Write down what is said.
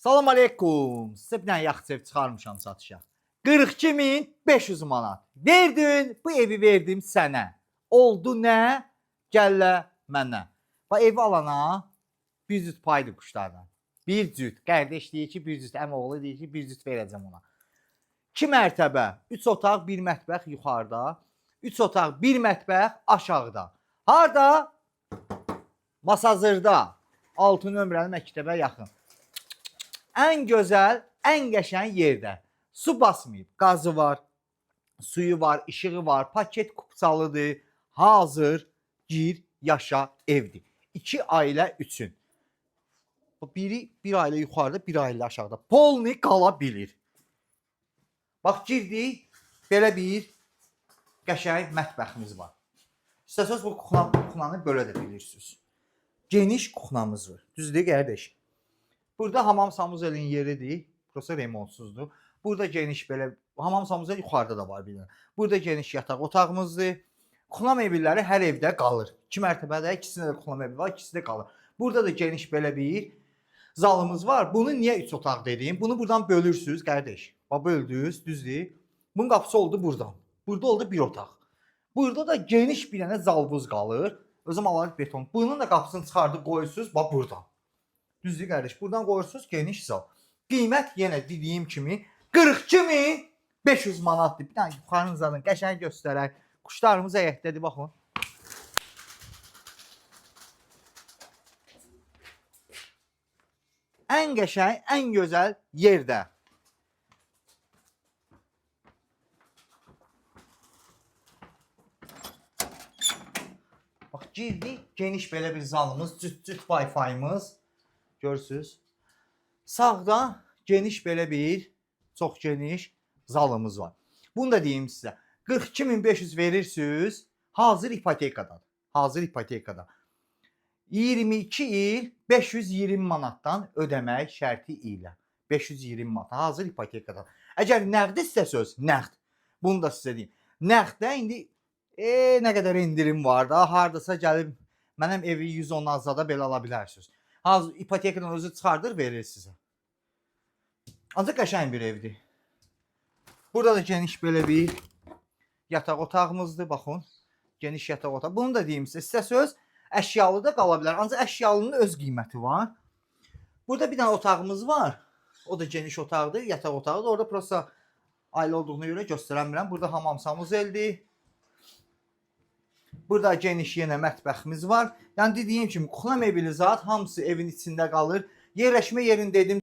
Salam aleykum. Sizə bir dənə yaxşı ev çıxarmışam satışa. 42.500 manat. Verdin, bu evi verdim sənə. Oldu nə? Gəllə mənə. Bu evi alana bir cüt paydı quşlardan. Bir cüt. Qardaş deyir ki, bir cüt. Əmoğlu deyir ki, bir cüt verəcəm ona. 2 mərtəbə, 3 otaq, 1 mətbəx yuxarıda. 3 otaq, 1 mətbəx aşağıda. Harda? Masazırda. 6 nömrəli məktəbə yaxın. Ən gözəl, ən qəşəng yerdə. Su basmayıb, qazı var, suyu var, işığı var, paket kupçalıdır, hazır, gir, yaşa evdir. 2 ailə üçün. Biri bir ailə yuxarıda, bir ailə aşağıda. Polni qala bilir. Bax girdik, belə bir qəşəng mətbəximiz var. İstəsəz bu kuxlanı belə də bilirsiniz. Geniş kuxnamız var. Düzdür qardaş? Burada hamam samuzelin yeridir. Burası remontsuzdur. Burada geniş belə hamam samuzel yuxarıda da var bir. Burada geniş yataq otağımızdır. Kuxna mebelləri hər evdə qalır. 2 mərtəbədə ikisində də kuxna mebeli var, ikisi də qalır. Burada da geniş belə bir zalımız var. Bunu niyə 3 otaq dedim? Bunu buradan bölürsüz qardaş. Bax böldünüz, düzdür? Bunun qapısı oldu buradan. Burada oldu bir otaq. Burada da geniş bir dənə zalbuz qalır. Özüm alarıq beton. Bunun da qapısını çıxardıb qoyursunuz bax buradan. Düzdür qardaş. Buradan qoyursunuz geniş zal. Qiymət yenə dediyim kimi 42.500 manatdır. Bir dənə yuxarınızdan qəşəng göstərək. Quşlarımız həyətdədir baxın. Ən qəşəng, ən gözəl yerdə. Bax girdik, geniş belə bir zalımız, cüt Wi-Fi-miz. Görürsüz? Sağda geniş belə bir, çox geniş zalımız var. Bunu da deyim sizə. 42.500 verirsiniz, hazır ipotekadan. Hazır ipotekada. 22 il 520 manatdan ödəmək şərti ilə. 520 manat hazır ipotekadan. Əgər nəqd istəsəz, nəqd. Bunu da sizə deyim. Nəqddə indi nə qədər indirim var da, hardasa gəlib mənim evi 110 azada belə ala bilərsiniz. Hazır ipotekadan özü çıxardır, verir sizə. Ancaq qəşəng bir evdir. Burada da geniş belə bir yataq otağımızdır, baxın. Geniş yataq otağı. Bunu da deyim sizə, istəsəz əşyalı da qala bilər. Ancaq əşyalının öz qiyməti var. Burada bir dənə otağımız var. O da geniş otaqdır, yataq otağıdır. Orada prosta ailə olduğuna görə göstərəmirəm. Burada hamam samuzeldir. Burada geniş yenə mətbəximiz var. Yəni dediyim kimi kuxna mebeli zat hamısı evin içində qalır. Yerləşmə yerini dedim.